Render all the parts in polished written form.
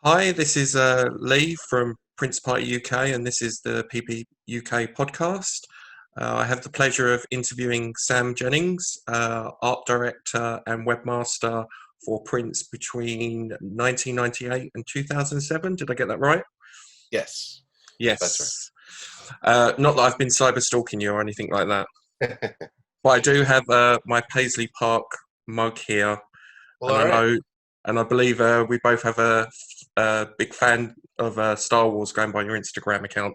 Hi, this is Lee from Prince Party UK, and this is the PPUK Podcast. I have the pleasure of interviewing Sam Jennings, art director and webmaster for Prince between 1998 and 2007. Did I get that right? Yes, that's Yes. Not that I've been cyber stalking you or anything like that, right. but I do have my Paisley Park mug here, Well, and all I right. know, and I believe we both have a big fan of Star Wars going by your Instagram account.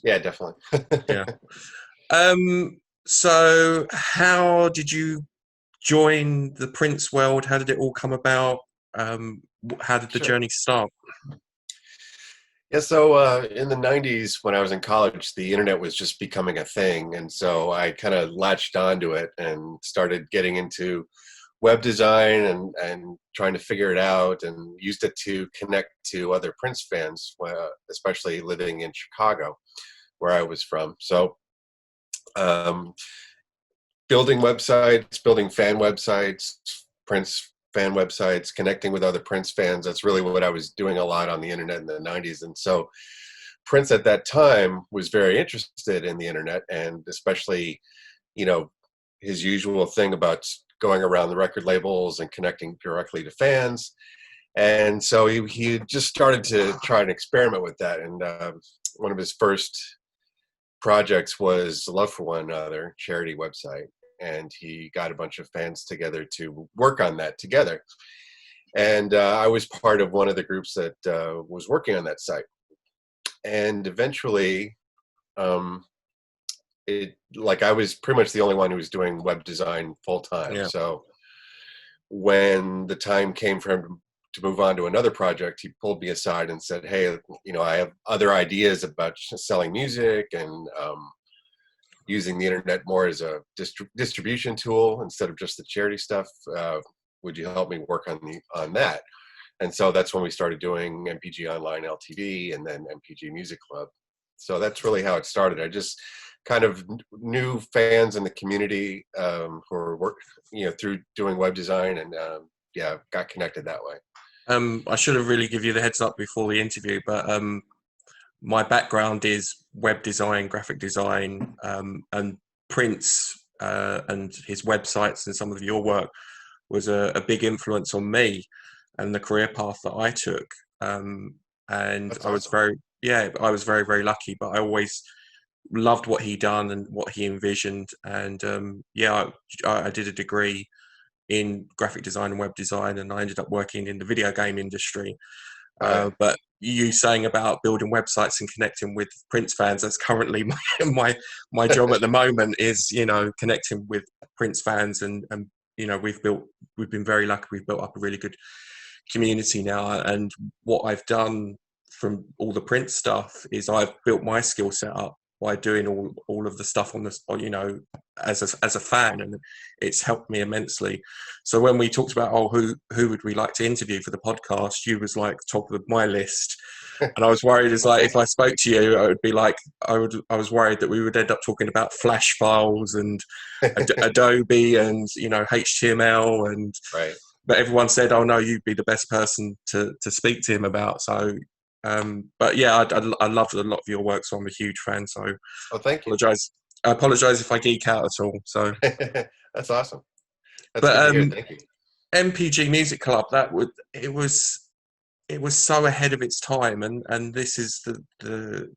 Yeah, definitely. Yeah. So how did you join the Prince world? How did it all come about? How did the Sure. journey start? Yeah, so in the 90s, when I was in college, the internet was just becoming a thing. And so I kind of latched onto it and started getting into web design and trying to figure it out and used it to connect to other Prince fans, especially living in Chicago, where I was from. So um, building websites, building fan websites, Prince fan websites, connecting with other Prince fans. That's really what I was doing a lot on the internet in the 90s. And so Prince at that time was very interested in the internet, and especially, you know, his usual thing about going around the record labels and connecting directly to fans. And so he just started to try and experiment with that. And one of his first projects was Love for One Another charity website. And he got a bunch of fans together to work on that together. And I was part of one of the groups that was working on that site. And eventually, um, I was pretty much the only one who was doing web design full time. Yeah. So when the time came for him to move on to another project, he pulled me aside and said, "Hey, I have other ideas about selling music and using the internet more as a distribution tool instead of just the charity stuff. Would you help me work on that?" And so that's when we started doing NPG Online LTV and then NPG Music Club. So that's really how it started. I just kind of knew fans in the community who were through doing web design, and yeah, got connected that way. I should have really give you the heads up before the interview, but my background is web design, graphic design, and Prince and his websites and some of your work was a big influence on me and the career path that I took. And That's I was awesome. I was very, very lucky, but I always loved what he done and what he envisioned. And I did a degree in graphic design and web design, and I ended up working in the video game industry. Right. But you saying about building websites and connecting with Prince fans, that's currently my job at the moment is, connecting with Prince fans and we've been very lucky. We've built up a really good community now. And what I've done from all the Prince stuff is I've built my skill set up by doing all of the stuff on this, as a fan, and it's helped me immensely. So when we talked about who would we like to interview for the podcast, you was like top of my list, and I was worried as Well, like thank if I you. spoke to you, I would be like I was worried that we would end up talking about Flash files and Adobe and HTML and Right. but everyone said, "Oh no, you'd be the best person to speak to him about." So, but yeah, I loved a lot of your work, so I'm a huge fan. So, Well, thank you. I apologize if I geek out at all. So, That's awesome. That's but good to hear. Thank you. MPG Music Club, it was so ahead of its time, and this is the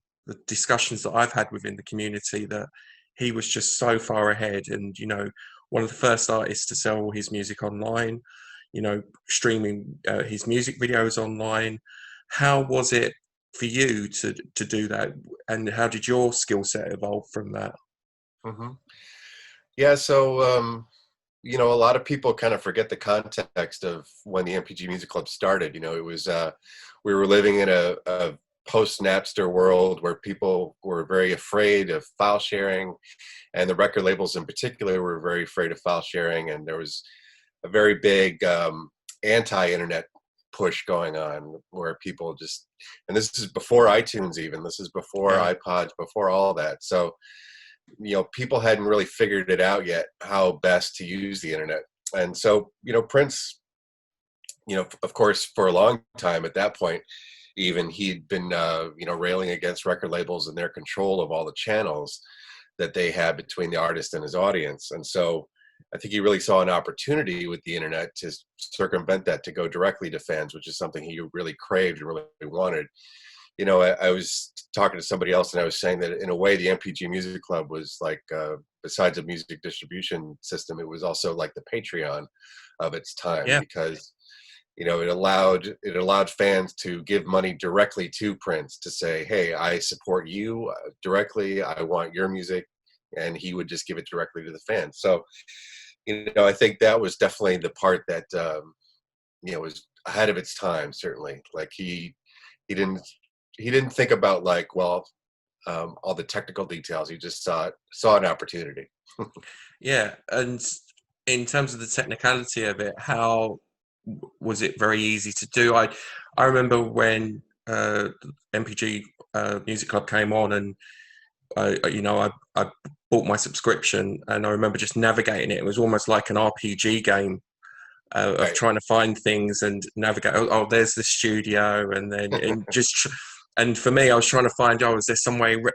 discussions that I've had within the community that he was just so far ahead, and one of the first artists to sell his music online, streaming his music videos online. How was it for you to do that, and how did your skill set evolve from that? Hmm. Yeah. So a lot of people kind of forget the context of when the NPG Music Club started. It was we were living in a post Napster world where people were very afraid of file sharing, and the record labels in particular were very afraid of file sharing, and there was a very big anti-internet push going on where people just, and this is before iTunes, even this is before Yeah, iPods, before all that. So people hadn't really figured it out yet how best to use the internet. And so Prince of course, for a long time at that point, even he'd been, railing against record labels and their control of all the channels that they had between the artist and his audience. And so I think he really saw an opportunity with the internet to circumvent that, to go directly to fans, which is something he really craved and really wanted. I was talking to somebody else, and I was saying that in a way, the NPG Music Club was like, besides a music distribution system, it was also like the Patreon of its time, Yeah. because it allowed fans to give money directly to Prince, to say, hey, I support you directly, I want your music, and he would just give it directly to the fans. So I think that was definitely the part that was ahead of its time. Certainly, like he didn't think about, like, well, all the technical details. He just saw an opportunity. Yeah, and in terms of the technicality of it, how was it very easy to do? I remember when MPG Music Club came on, and I bought my subscription, and I remember just navigating it. It was almost like an RPG game of Right. trying to find things and navigate. Oh, there's the studio, and then and for me, I was trying to find, is there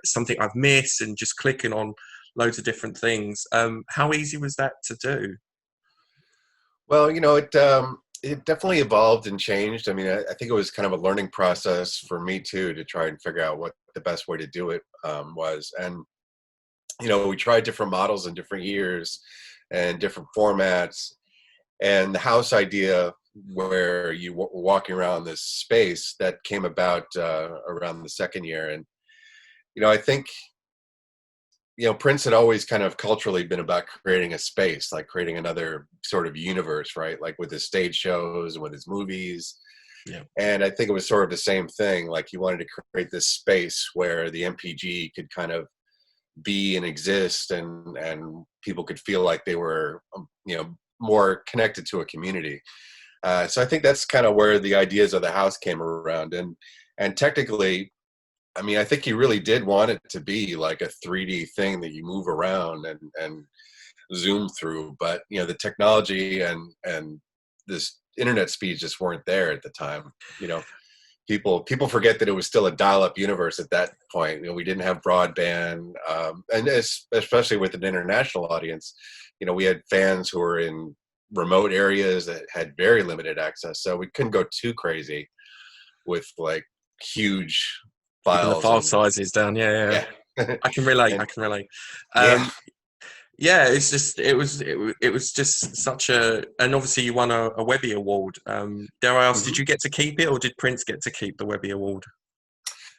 something I've missed, and just clicking on loads of different things. How easy was that to do? Well, it definitely evolved and changed. I mean, I think it was kind of a learning process for me too, to try and figure out what the best way to do it was. And we tried different models in different years and different formats. And the house idea, where you were walking around this space, that came about around the second year. And I think Prince had always kind of culturally been about creating a space, like creating another sort of universe, right? Like with his stage shows and with his movies. Yeah. And I think it was sort of the same thing. Like, he wanted to create this space where the MPG could kind of be and exist, and people could feel like they were, more connected to a community. So I think that's kind of where the ideas of the house came around. And technically, I mean, I think he really did want it to be like a 3D thing that you move around and zoom through. But the technology and this internet speeds just weren't there at the time. People forget that it was still a dial-up universe at that point. We didn't have broadband, and especially with an international audience. We had fans who were in remote areas that had very limited access, so we couldn't go too crazy with like huge Keeping the files. file And sizes down. Yeah. yeah. I can relate. And I can relate. yeah. Yeah, it's just it was just such a, and obviously you won a Webby award. Dare I ask, did Mhm. you get to keep it, or did Prince get to keep the Webby award?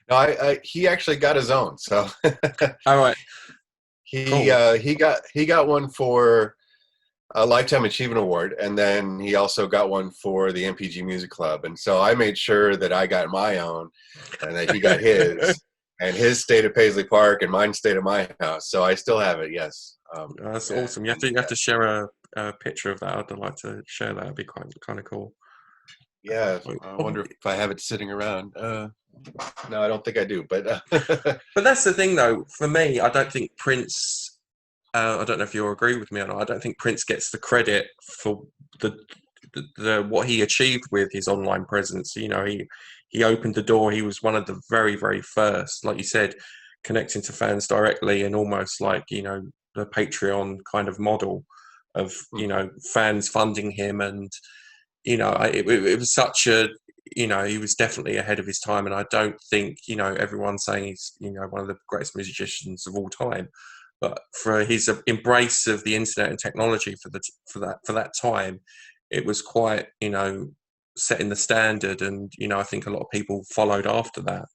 No, he actually got his own. So All right, he cool. uh, he got he got one for a Lifetime Achievement Award, and then he also got one for the NPG Music Club. And so I made sure that I got my own, and that he got his, and his stayed at Paisley Park, and mine stayed at my house. So I still have it. Yes. That's awesome. And You have to share a picture of that. I'd like to share that. It'd be quite kind of cool. yeah, I wonder if I have it sitting around. No, I don't think I do. But But that's the thing, though. For me, I don't think Prince. I don't know if you agree with me or not. I don't think Prince gets the credit for the, the what he achieved with his online presence. He opened the door. He was one of the very, very first, like you said, connecting to fans directly, and almost like the Patreon kind of model of fans funding him. And it was such a, he was definitely ahead of his time. And I don't think everyone's saying he's one of the greatest musicians of all time, but for his embrace of the internet and technology for that time, it was quite setting the standard. And I think a lot of people followed after that.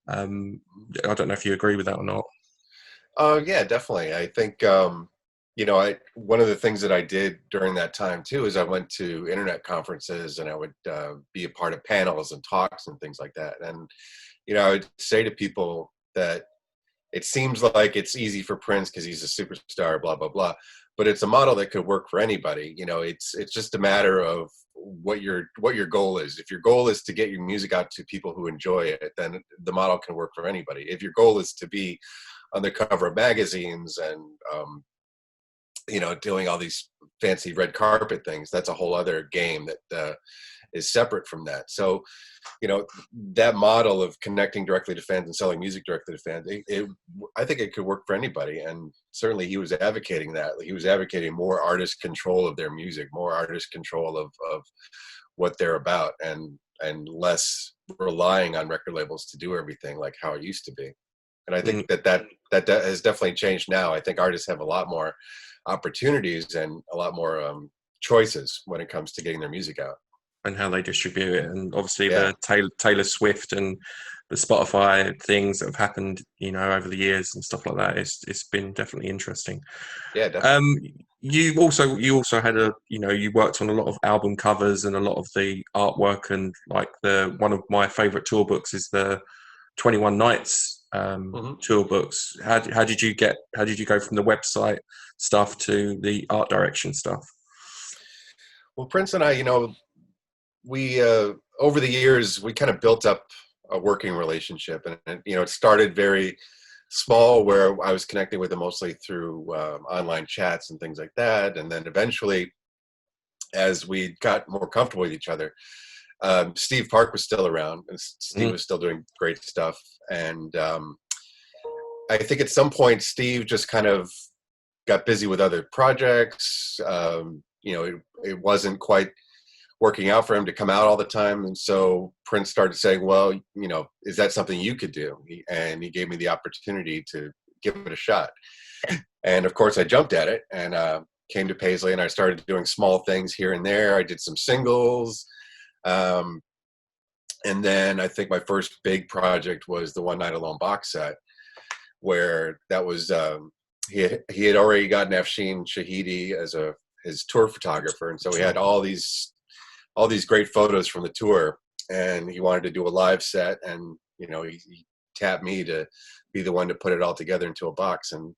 I don't know if you agree with that or not. oh yeah, definitely. I think I one of the things that I did during that time too is I went to internet conferences, and I would be a part of panels and talks and things like that. And I would say to people that it seems like it's easy for Prince because he's a superstar, blah blah blah, but it's a model that could work for anybody. It's just a matter of what your goal is. If your goal is to get your music out to people who enjoy it, then the model can work for anybody. If your goal is to be on the cover of magazines and doing all these fancy red carpet things, that's a whole other game that is separate from that. So, that model of connecting directly to fans and selling music directly to fans, I think it could work for anybody. And certainly he was advocating that. He was advocating more artist control of their music, more artist control of what they're about, and less relying on record labels to do everything like how it used to be. And I think that has definitely changed now. I think artists have a lot more opportunities and a lot more choices when it comes to getting their music out. And how they distribute it. And obviously the Taylor Swift and the Spotify things that have happened, over the years and stuff like that. It's been definitely interesting. Yeah, definitely. You also had you worked on a lot of album covers and a lot of the artwork, and like one of my favorite tour books is the 21 Nights tour books. How did you go from the website stuff to the art direction stuff? Well, Prince and I, we over the years we kind of built up a working relationship, and it started very small, where I was connecting with him mostly through online chats and things like that, and then eventually, as we got more comfortable with each other, Steve Park was still around, and Steve was still doing great stuff. And I think at some point Steve just kind of got busy with other projects. It wasn't quite working out for him to come out all the time, and so Prince started saying, well, is that something you could do? And he gave me the opportunity to give it a shot, and of course I jumped at it, and came to Paisley, and I started doing small things here and there. I did some singles, and then I think my first big project was the One Night Alone box set, where that was he had already gotten Afshin Shahidi as his tour photographer, and so he had all these great photos from the tour, and he wanted to do a live set, and he tapped me to be the one to put it all together into a box. And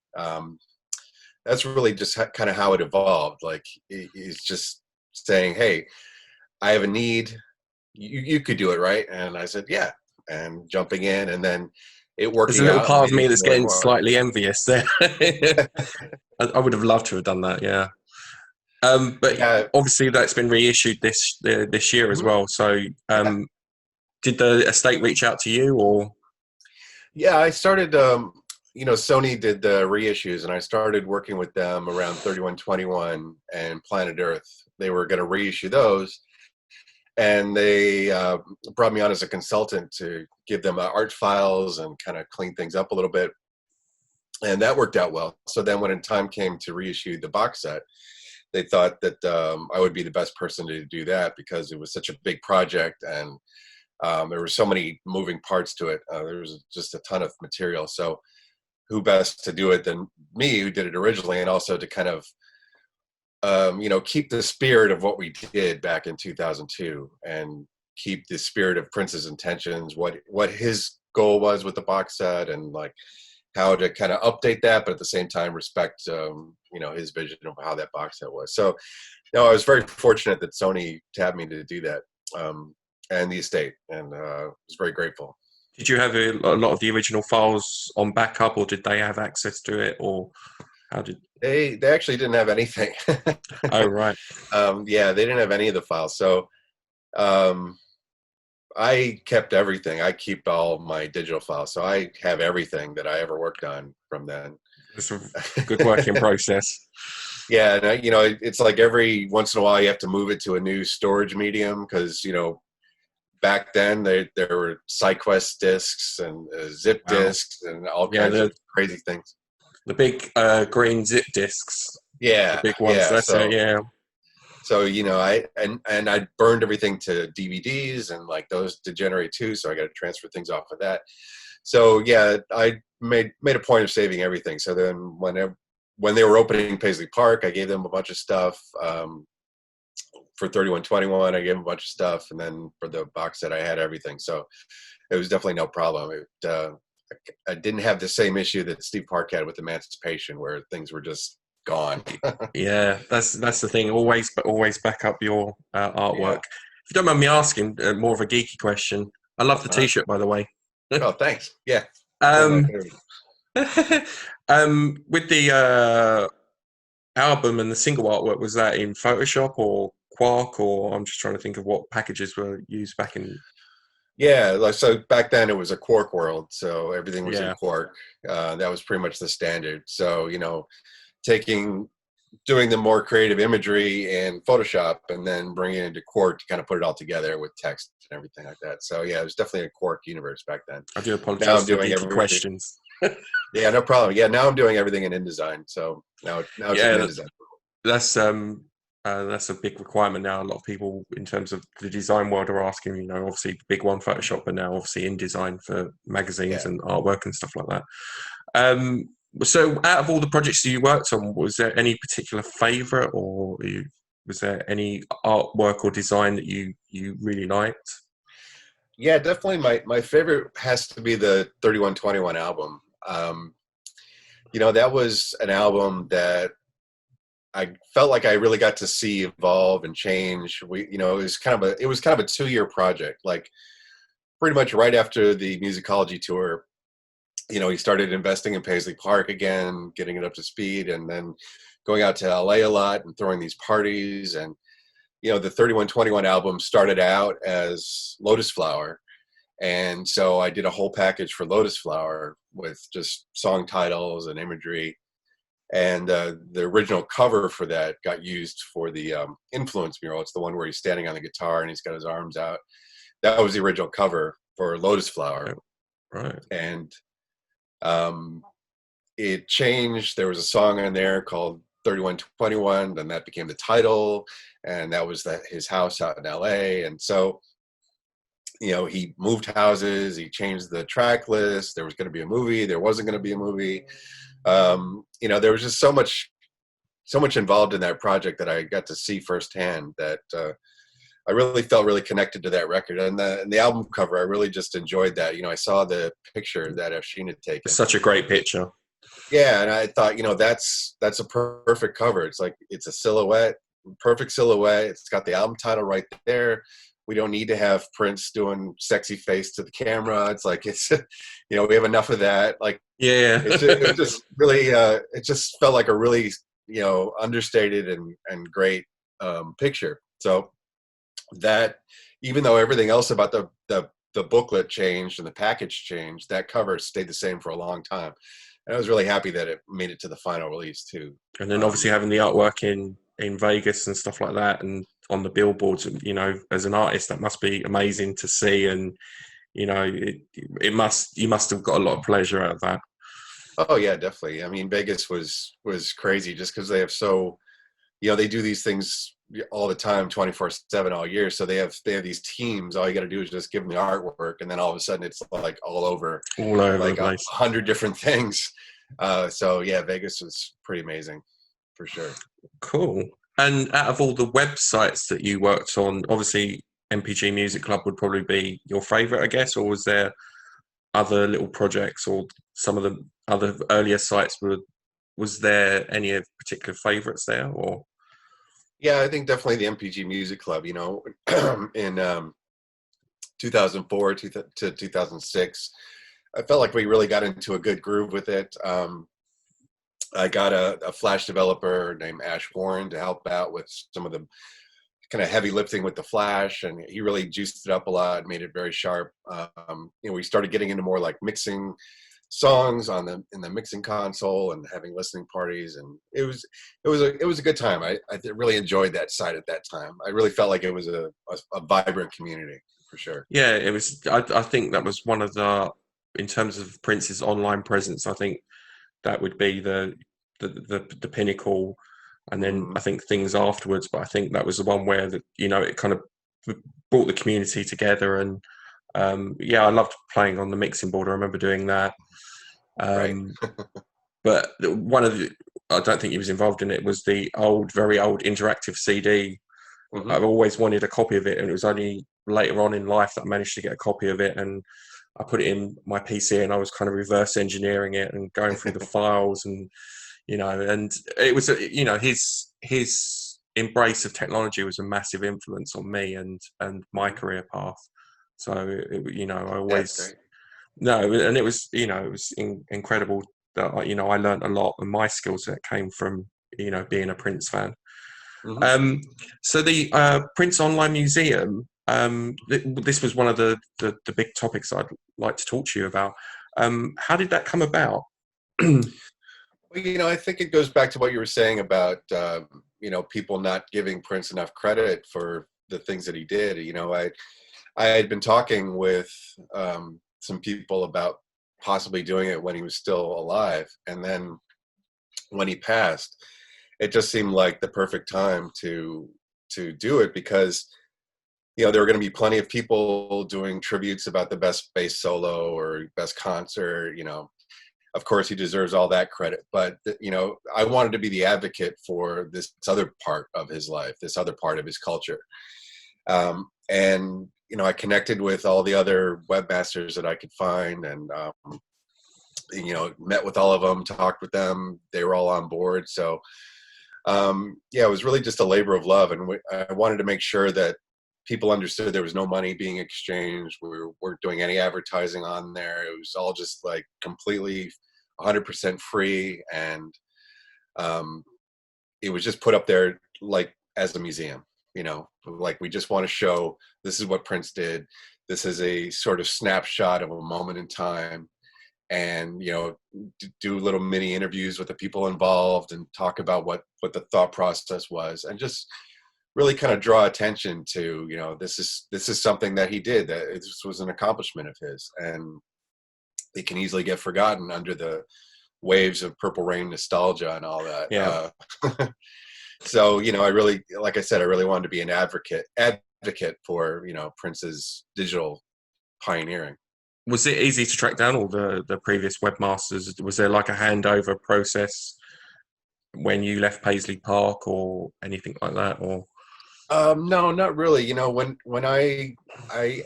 that's really just kind of how it evolved. Like, he's just saying, hey, I have a need, you could do it, right? And I said, yeah, and jumping in, and then it working out. There's a little part of me that's getting slightly envious there. I would have loved to have done that, yeah. But obviously that's been reissued this year as well. So did the estate reach out to you, or? Yeah, I started, Sony did the reissues, and I started working with them around 3121 and Planet Earth. They were going to reissue those, and they brought me on as a consultant to give them art files and kind of clean things up a little bit. And that worked out well. So then when time came to reissue the box set, they thought that I would be the best person to do that, because it was such a big project, and there were so many moving parts to it. There was just a ton of material. So who best to do it than me, who did it originally, and also to kind of, keep the spirit of what we did back in 2002, and keep the spirit of Prince's intentions, what his goal was with the box set, and like how to kind of update that, but at the same time respect, his vision of how that box set was. So, I was very fortunate that Sony tapped me to do that, and the estate, and was very grateful. Did you have a lot of the original files on backup, or did they have access to it, or how did they actually didn't have anything? Oh, right. Yeah, they didn't have any of the files. So I kept everything. I keep all my digital files, so I have everything that I ever worked on from then. It's a good working process. Yeah, and it's like every once in a while you have to move it to a new storage medium, because back then there were SideQuest discs and zip discs and all kinds of crazy things. The big green zip discs. Yeah, the big ones. Yeah, that's it. Yeah. So I burned everything to DVDs, and like those degenerate too. So I got to transfer things off of that. So yeah, I made a point of saving everything. So then when they were opening Paisley Park, I gave them a bunch of stuff. For 3121, I gave them a bunch of stuff, and then for the box set, I had everything. So it was definitely no problem. I didn't have the same issue that Steve Park had with Emancipation, where things were just gone. Yeah, that's the thing. Always back up your artwork. Yeah. If you don't mind me asking, more of a geeky question. I love the T-shirt, by the way. Oh, thanks. Yeah. With the album and the single artwork, was that in Photoshop or Quark, or I'm just trying to think of what packages were used back in. Yeah, so back then it was a Quark world, so everything was in Yeah. Quark. That was pretty much the standard. So, taking doing the more creative imagery in Photoshop and then bringing it into Quark to kind of put it all together with text and everything like that. So yeah, it was definitely a Quark universe back then. I do Now apologize I'm for the doing geeky everything. questions. Yeah, no problem. Yeah, now I'm doing everything in InDesign. So now it's in Yeah, InDesign. that's a big requirement now. A lot of people in terms of the design world are asking, obviously big one Photoshop, but now obviously InDesign for magazines Yeah. and artwork and stuff like that. So out of all the projects that you worked on, was there any particular favorite, or was there any artwork or design that you really liked? Yeah, definitely my favorite has to be the 3121 album. That was an album that I felt like I really got to see evolve and change. It was kind of a 2-year project. Like pretty much right after the musicology tour, he started investing in Paisley Park again, getting it up to speed, and then going out to LA a lot and throwing these parties. And the 3121 album started out as Lotus Flower, and so I did a whole package for Lotus Flower with just song titles and imagery. And the original cover for that got used for the Influence mural. It's the one where he's standing on the guitar and he's got his arms out. That was the original cover for Lotus Flower. Right. And it changed. There was a song on there called 3121. Then that became the title. And that was his house out in LA. And so, he moved houses. He changed the track list. There was going to be a movie. There wasn't going to be a movie. There was just so much involved in that project that I got to see firsthand that I really felt really connected to that record. And the album cover, I really just enjoyed that. I saw the picture that Afshin had taken. It's such a great picture. Yeah, and I thought, that's a perfect cover. It's like it's a silhouette, perfect silhouette. It's got the album title right there. We don't need to have Prince doing sexy face to the camera. It's like we have enough of that. Like, Yeah. it was just really, it just felt like a really, understated and great picture. So that, even though everything else about the booklet changed and the package changed, that cover stayed the same for a long time. And I was really happy that it made it to the final release too. And then obviously having the artwork in Vegas and stuff like that, and on the billboards, as an artist, that must be amazing to see. And you must have got a lot of pleasure out of that. Oh yeah, definitely. I mean, Vegas was crazy just because they have they do these things all the time, 24/7 all year. So they have these teams. All you got to do is just give them the artwork, and then all of a sudden it's like all over the place. 100 different things. So yeah, Vegas was pretty amazing for sure. Cool. And out of all the websites that you worked on, obviously NPG Music Club would probably be your favorite, I guess, or was there other little projects or some of the other earlier sites? Was there any particular favorites there, or? Yeah, I think definitely the NPG Music Club, in 2004 to 2006, I felt like we really got into a good groove with it. I got a Flash developer named Ash Warren to help out with some of the kind of heavy lifting with the Flash, and he really juiced it up a lot, made it very sharp. We started getting into more like mixing songs in the mixing console and having listening parties, and it was a good time. I really enjoyed that side at that time. I really felt like it was a vibrant community for sure. Yeah, it was. I think that was one of the, in terms of Prince's online presence, I think that would be the pinnacle, and then I think things afterwards. But I think that was the one where it kind of brought the community together, and I loved playing on the mixing board. I remember doing that. Right. But one of the, I don't think he was involved in it, was the very old interactive CD. I've always wanted a copy of it, and it was only later on in life that I managed to get a copy of it, and I put it in my PC, and I was kind of reverse engineering it and going through the files, and and it was his embrace of technology was a massive influence on me and my career path. So I always and it was incredible that I learned a lot, and my skill set came from being a Prince fan. Hmm. So the Prince Online Museum, this was one of the big topics I'd like to talk to you about. How did that come about? Well, I think it goes back to what you were saying about, people not giving Prince enough credit for the things that he did. I had been talking with some people about possibly doing it when he was still alive. And then when he passed, it just seemed like the perfect time to do it, because there were going to be plenty of people doing tributes about the best bass solo or best concert. Of course, he deserves all that credit, but I wanted to be the advocate for this other part of his life, this other part of his culture. And I connected with all the other webmasters that I could find, and met with all of them, talked with them. They were all on board. So it was really just a labor of love, and I wanted to make sure that people understood there was no money being exchanged. We weren't doing any advertising on there. It was all just like completely 100% free, and it was just put up there like as a museum. Like, we just want to show this is what Prince did. This is a sort of snapshot of a moment in time, and do little mini interviews with the people involved and talk about what the thought process was, and just really kind of draw attention to this is something that he did, that this was an accomplishment of his, and it can easily get forgotten under the waves of Purple Rain nostalgia and all that. Yeah. So I really, like I said, I really wanted to be an advocate for Prince's digital pioneering. Was it easy to track down all the previous webmasters? Was there like a handover process when you left Paisley Park or anything like that? Or no, not really. When I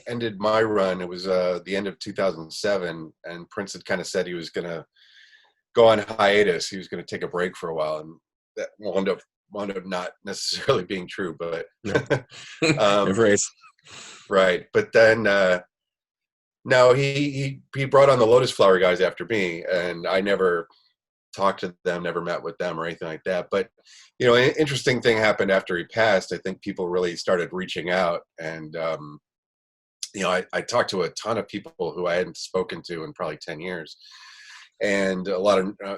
ended my run, it was the end of 2007, and Prince had kind of said he was going to go on hiatus. He was going to take a break for a while, and that wound up not necessarily being true, but never is. Right. But then no, he brought on the Lotus Flower guys after me, and I never talked to them, never met with them or anything like that. But an interesting thing happened after he passed. I think people really started reaching out, and I talked to a ton of people who I hadn't spoken to in probably 10 years, and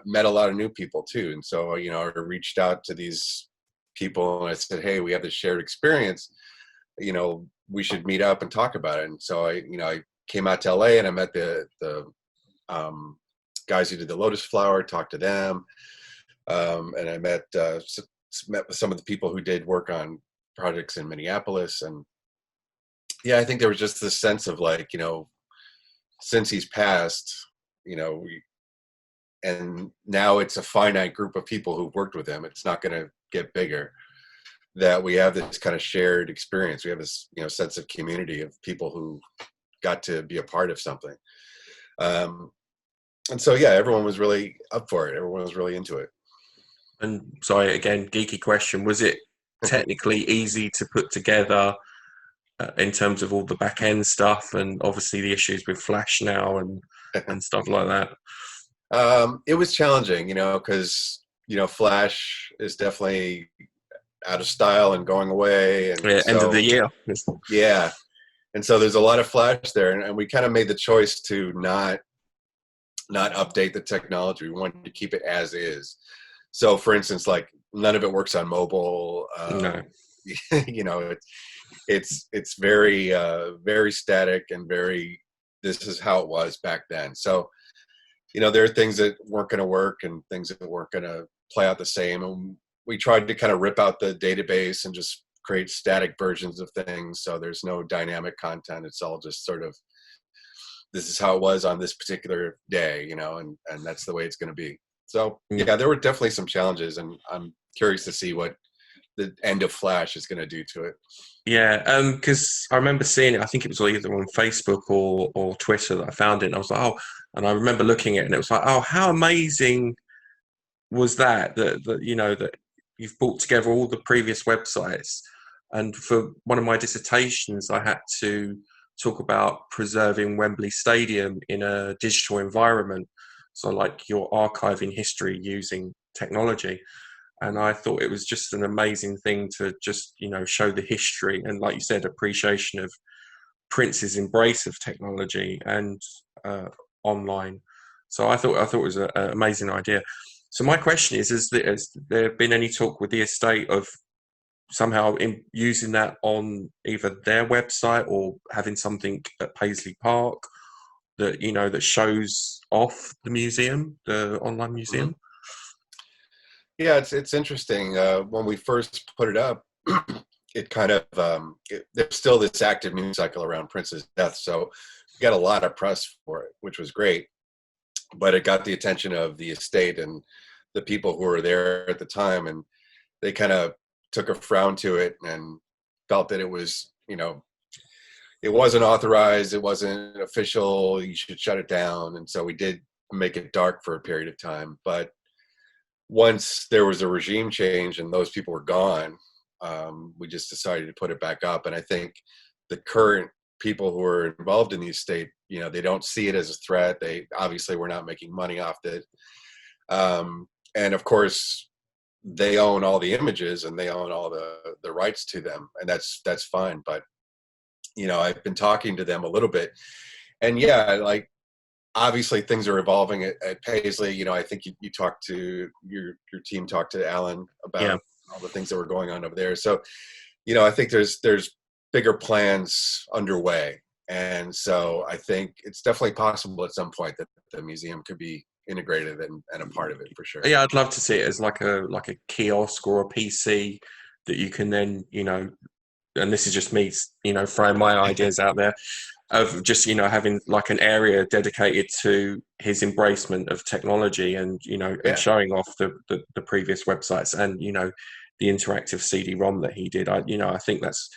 met a lot of new people too. And so I reached out to these people, and I said, hey, we have this shared experience, we should meet up and talk about it. And so I came out to LA, and I met the guys who did the Lotus Flower, talked to them, and I met with some of the people who did work on projects in Minneapolis. And I think there was just this sense of like, since he's passed, and now it's a finite group of people who've worked with him, it's not going to get bigger, that we have this kind of shared experience. We have this sense of community of people who got to be a part of something. And so everyone was really up for it. Everyone was really into it. And sorry, again, geeky question: was it technically easy to put together in terms of all the back end stuff, and obviously the issues with Flash now and stuff like that? It was challenging, because Flash is definitely out of style and going away, and End of the year. Yeah, and so there's a lot of Flash there, and we kind of made the choice to not update the technology. We wanted to keep it as is. So, for instance, like, none of it works on mobile. No. It's very very static, and this is how it was back then. So there are things that weren't going to work and things that weren't going to play out the same, and we tried to kind of rip out the database and just create static versions of things, so there's no dynamic content. It's all just sort of, this is how it was on this particular day, and that's the way it's going to be. So there were definitely some challenges, and I'm curious to see what the end of Flash is going to do to it. Yeah, because I remember seeing it. I think it was either on Facebook or Twitter that I found it, and I was like, oh, and I remember looking at it, and it was like, oh, how amazing was that that you've brought together all the previous websites. And for one of my dissertations, I had to talk about preserving Wembley Stadium in a digital environment. So like, you're archiving history using technology. And I thought it was just an amazing thing to just, show the history and, like you said, appreciation of Prince's embrace of technology and online. So I thought it was an amazing idea. So my question is, has there been any talk with the estate of somehow using that on either their website or having something at Paisley Park that, that shows off the museum, the online museum? Mm-hmm. Yeah, it's interesting. When we first put it up, it kind of there's still this active news cycle around Prince's death, so we got a lot of press for it, which was great. But it got the attention of the estate and the people who were there at the time, and they kind of took a frown to it and felt that it was, it wasn't authorized, it wasn't official, you should shut it down. And so we did make it dark for a period of time. But once there was a regime change and those people were gone, we just decided to put it back up. And I think the current people who are involved in the estate, they don't see it as a threat. They obviously were not making money off it. And of course, they own all the images and they own all the rights to them. And that's fine. But, I've been talking to them a little bit. And yeah, like, obviously things are evolving at Paisley. I think you talked to your team talked to Alan about all the things that were going on over there. So, I think there's bigger plans underway. And so I think it's definitely possible at some point that the museum could be integrated and a part of it for sure. Yeah, I'd love to see it as like a kiosk or a PC that you can then, and this is just me, throwing my ideas out there, of just, having like an area dedicated to his embracement of technology and, and showing off the previous websites and, the interactive CD-ROM that he did. I think that's,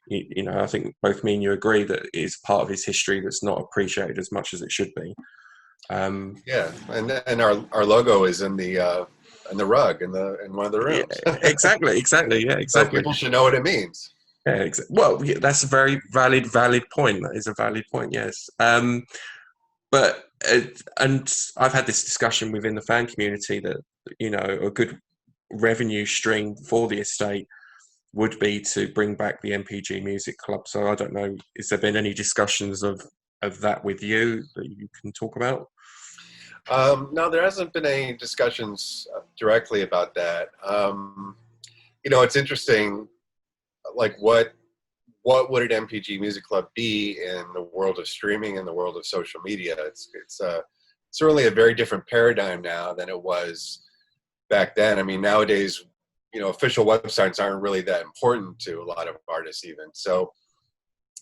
I think both me and you agree that it is part of his history that's not appreciated as much as it should be. Yeah, and our logo is in the rug in one of the rooms. Yeah, exactly. Yeah, exactly. So people should know what it means. Yeah, well, yeah, that's a very valid point. That is a valid point. Yes. But and I've had this discussion within the fan community that a good revenue stream for the estate would be to bring back the NPG Music Club. So I don't know, has there been any discussions of that with you that you can talk about? No, there hasn't been any discussions directly about that. It's interesting. Like, what would an NPG Music Club be in the world of streaming and the world of social media? It's certainly a very different paradigm now than it was back then. I mean, nowadays, official websites aren't really that important to a lot of artists even. So,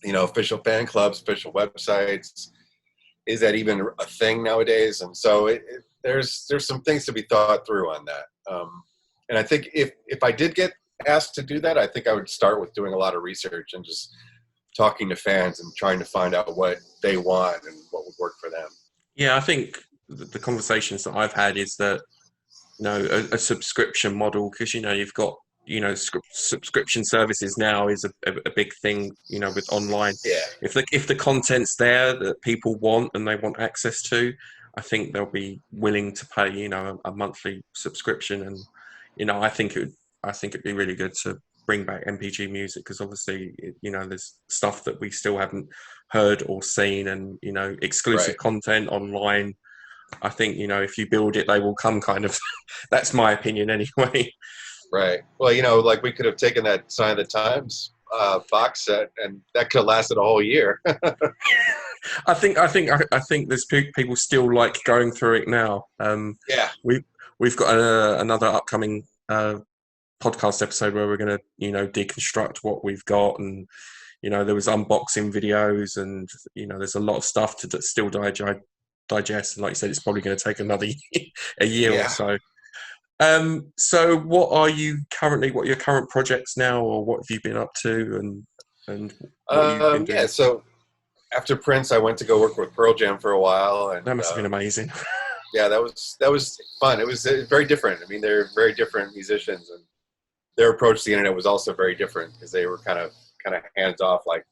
official fan clubs, official websites, is that even a thing nowadays? And so there's some things to be thought through on that. And I think if I did get asked to do that, I think I would start with doing a lot of research and just talking to fans and trying to find out what they want and what would work for them. Yeah, I think the conversations that I've had is that a subscription model, because you've got subscription services now is a big thing with online. Yeah, if the content's there that people want and they want access to, I think they'll be willing to pay a monthly subscription. And I think it'd be really good to bring back NPG Music, because obviously there's stuff that we still haven't heard or seen, and exclusive content online. I think if you build it, they will come, kind of. That's my opinion anyway. Right. Well, like, we could have taken that Sign of the Times box set, and that could have lasted a whole year. I think there's people still like going through it now. Yeah. We've got another upcoming podcast episode where we're going to deconstruct what we've got, and there was unboxing videos, and there's a lot of stuff to still digest. And like you said, it's probably going to take another a year or so. So what are your current projects now, or what have you been up to, and what you've been doing? Yeah, so after Prince, I went to go work with Pearl Jam for a while, and That must have been amazing. Yeah, that was fun. It was very different. I mean, they're very different musicians, and their approach to the internet was also very different, because they were kind of hands off. Like,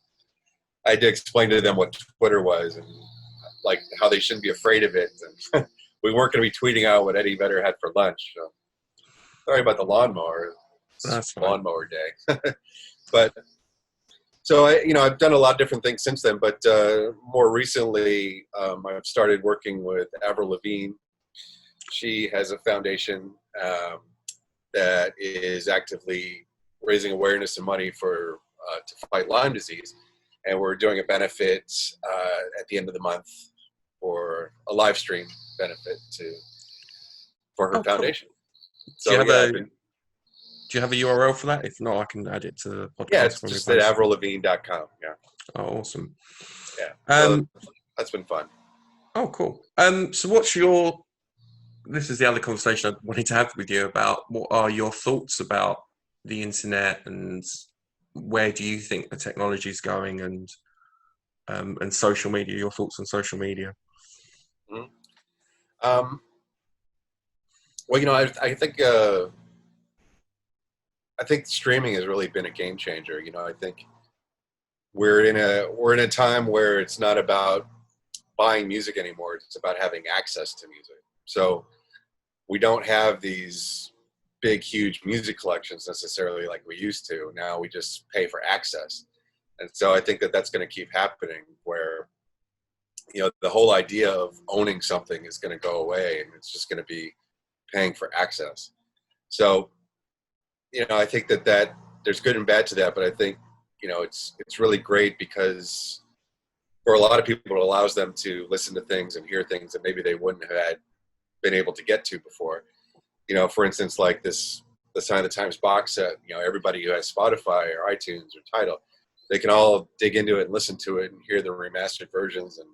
I had to explain to them what Twitter was, and like how they shouldn't be afraid of it, and we weren't going to be tweeting out what Eddie Vedder had for lunch. So. Sorry about the lawnmower. It's That's fine. lawnmower day. But so I've done a lot of different things since then. But more recently, I've started working with Avril Lavigne. She has a foundation that is actively raising awareness and money for to fight Lyme disease, and we're doing a benefit at the end of the month for a live stream benefit for her Oh, cool. foundation. Do you So have yeah, a Do you have a URL for that? If not, I can add it to the yeah, podcast it's when we just at post. avril.lavigne.com. Yeah, Oh, awesome. yeah. So Um, that's been fun. oh, cool. So this is the other conversation I wanted to have with you about what are your thoughts about the internet and where do you think the technology is going and social media, your thoughts on social media. Mhm. Um, well, I think streaming has really been a game changer. I think we're in a time where it's not about buying music anymore. It's about having access to music. So we don't have these big, huge music collections necessarily like we used to. Now we just pay for access. And so I think that that's going to keep happening where, the whole idea of owning something is going to go away and it's just going to be paying for access. So, I think that there's good and bad to that, but I think, it's really great because for a lot of people, it allows them to listen to things and hear things that maybe they wouldn't have been able to get to before. For instance, like the Sign of the Times box set, everybody who has Spotify or iTunes or Tidal, they can all dig into it and listen to it and hear the remastered versions. And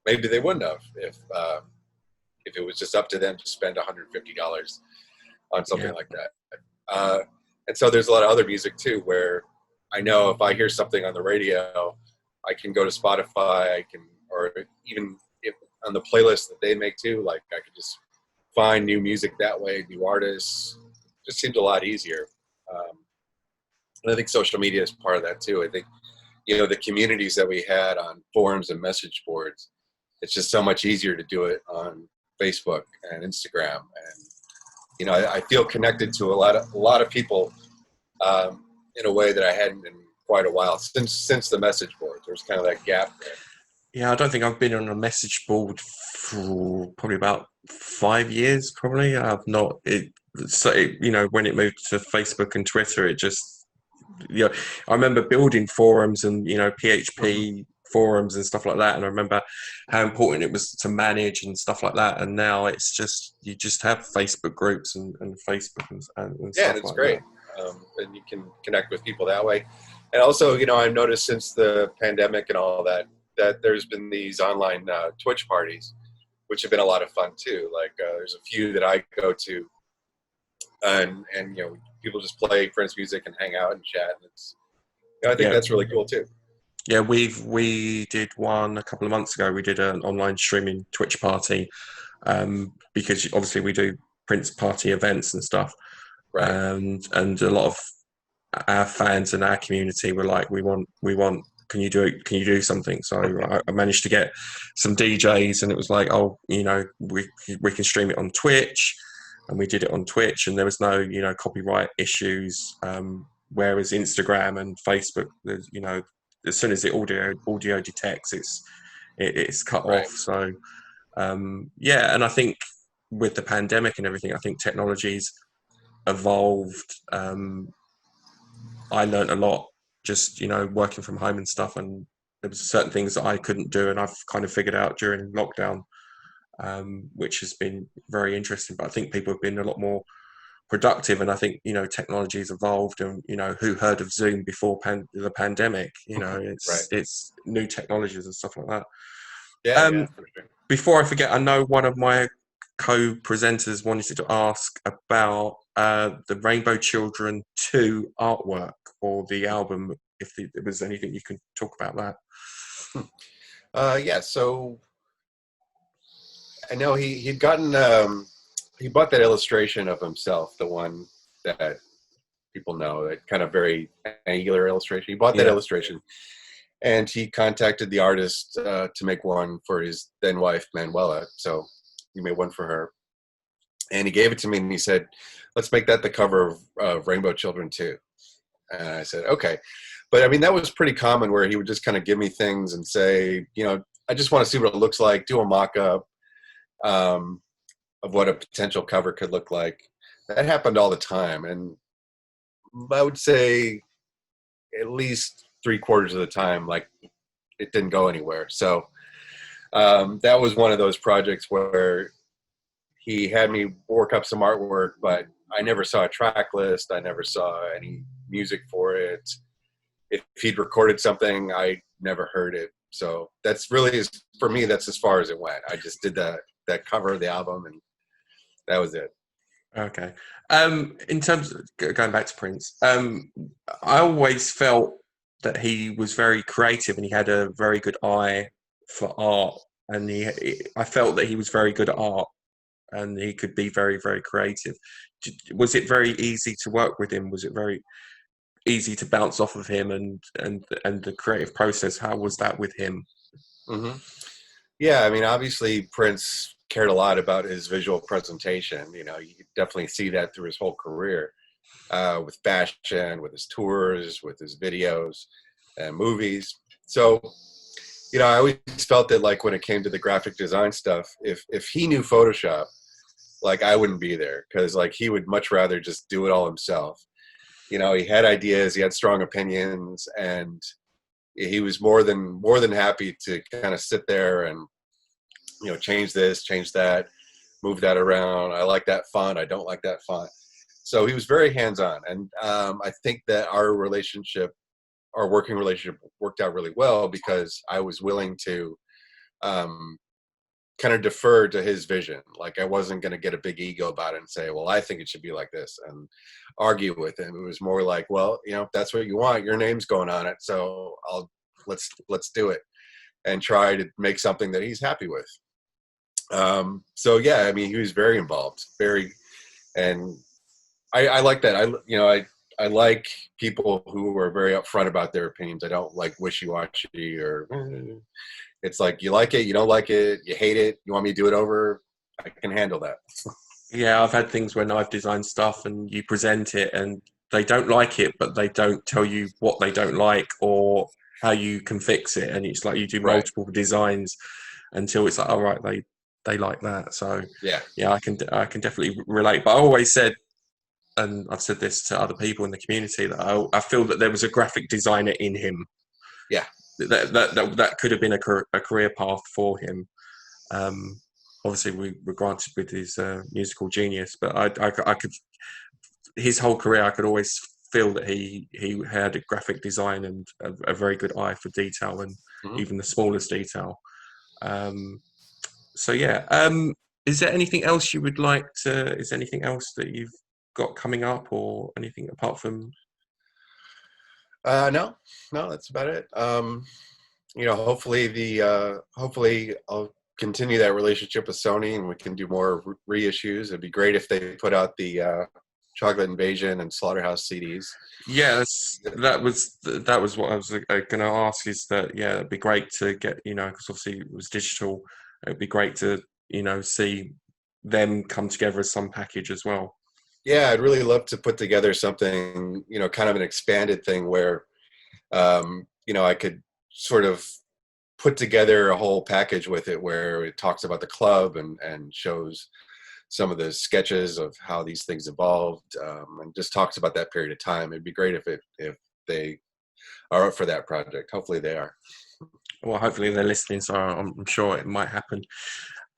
maybe they wouldn't have if it was just up to them to spend $150 on something Yeah. like that. And so there's a lot of other music too, where I know if I hear something on the radio, I can go to Spotify, or even if on the playlist that they make too, like I could just find new music that way, new artists. Just seems a lot easier. And I think social media is part of that too. I think, the communities that we had on forums and message boards, it's just so much easier to do it on Facebook and Instagram. And, I feel connected to a lot of people in a way that I hadn't in quite a while since the message board. There's kind of that gap there. Yeah, I don't think I've been on a message board for probably about 5 years. Probably I've not. When it moved to Facebook and Twitter, it just I remember building forums and Mm-hmm. PHP forums and stuff like that, and I remember how important it was to manage and stuff like that. And now it's just you just have Facebook groups and Facebook and Yeah, and stuff it's like that. great. And you can connect with people that way. And also, I've noticed since the pandemic and all that there's been these online Twitch parties, which have been a lot of fun too. Like there's a few that I go to, and people just play Prince music and hang out and chat. And I think Yeah, that's really cool too. yeah. We did one a couple of months ago. We did an online streaming Twitch party because obviously we do Prince party events and stuff, Right. and a lot of our fans and our community were like, we want. Can you do something? So I managed to get some DJs, and it was like, oh, we can stream it on Twitch, and we did it on Twitch, and there was no copyright issues. Whereas Instagram and Facebook, there's as soon as the audio detects, it's cut off. Right. So yeah, and I think with the pandemic and everything, I think technology's evolved. I learned a lot just working from home and stuff, and there was certain things that I couldn't do, and I've kind of figured out during lockdown, which has been very interesting. But I think people have been a lot more productive, and I think technology has evolved, and who heard of Zoom before the pandemic? Right. It's new technologies and stuff like that. Yeah. Yeah. Um, For sure. Before I forget, I know one of my co-presenters wanted to ask about the Rainbow Children 2 artwork or the album, if there was anything you could talk about that. Yeah. So I know he'd gotten he bought that illustration of himself, the one that people know, that kind of very angular illustration. He bought that Yeah, illustration, and he contacted the artist to make one for his then wife Manuela. So he made one for her, And he gave it to me and he said, let's make that the cover of Rainbow Children too. And I said, okay. But I mean, that was pretty common where he would just kind of give me things and say, I just want to see what it looks like, do a mock-up of what a potential cover could look like. That happened all the time. And I would say at least 3/4 of the time, like, it didn't go anywhere. So that was one of those projects where he had me work up some artwork, but I never saw a track list. I never saw any music for it. If he'd recorded something, I never heard it. So that's really, for me, that's as far as it went. I just did that cover of the album, and that was it. Okay. In terms of going back to Prince, I always felt that he was very creative and he had a very good eye for art, and I felt that he was very good at art and he could be very, very creative. Was it very easy to work with him? Was it very easy to bounce off of him and the creative process? How was that with him? Mm-hmm. Yeah, I mean, obviously Prince cared a lot about his visual presentation. You definitely see that through his whole career, with fashion, with his tours, with his videos and movies. So, I always felt that, like, when it came to the graphic design stuff, if he knew Photoshop, like, I wouldn't be there, because, like, he would much rather just do it all himself. He had ideas, he had strong opinions, and he was more than happy to kind of sit there and, change this, change that, move that around. I like that font, I don't like that font. So he was very hands-on, and I think that our working relationship worked out really well, because I was willing to kind of defer to his vision. Like, I wasn't going to get a big ego about it and say, well, I think it should be like this, and argue with him. It was more like, well, if that's what you want, your name's going on it, so let's do it, and try to make something that he's happy with. So yeah, I mean, he was very involved, and I like that. I like people who are very upfront about their opinions. I don't like wishy-washy, or it's like, you like it, you don't like it, you hate it, you want me to do it over, I can handle that. Yeah, I've had things when I've designed stuff and you present it and they don't like it, but they don't tell you what they don't like or how you can fix it. And it's like you do Right. multiple designs until it's like, all right, they like that. So yeah, I can definitely relate. But I always said, and I've said this to other people in the community, that I feel that there was a graphic designer in him. Yeah. That could have been a career path for him. Obviously, we were granted with his musical genius, but I could, his whole career, I could always feel that he had a graphic design and a very good eye for detail, and even the smallest detail. So yeah, is there anything else you would like to? Is there anything else that you've got coming up, or anything apart from? No, that's about it. Hopefully I'll continue that relationship with Sony, and we can do more reissues. It'd be great if they put out the Chocolate Invasion and Slaughterhouse CDs. Yeah, that was what I was going to ask. Is that, yeah, it'd be great to get, because obviously it was digital. It'd be great to see them come together as some package as well. Yeah, I'd really love to put together something, kind of an expanded thing where, I could sort of put together a whole package with it, where it talks about the club and shows some of the sketches of how these things evolved, and just talks about that period of time. It'd be great if they are up for that project. Hopefully they are. Well, hopefully they're listening, so I'm sure it might happen.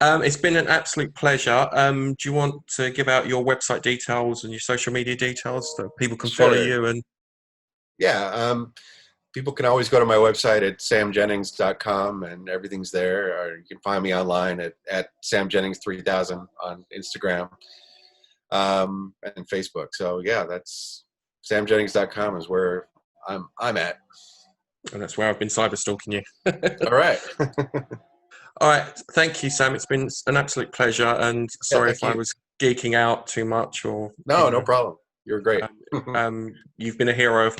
It's been an absolute pleasure. Do you want to give out your website details and your social media details so people can follow you? And yeah, people can always go to my website at samjennings.com, and everything's there. Or you can find me online at samjennings3000 on Instagram, and Facebook. So yeah, that's samjennings.com is where I'm at. And that's where I've been cyber stalking you. All right. All right. Thank you, Sam. It's been an absolute pleasure. And sorry if I was geeking out too much, or no problem. You're great. You've been a hero of mine.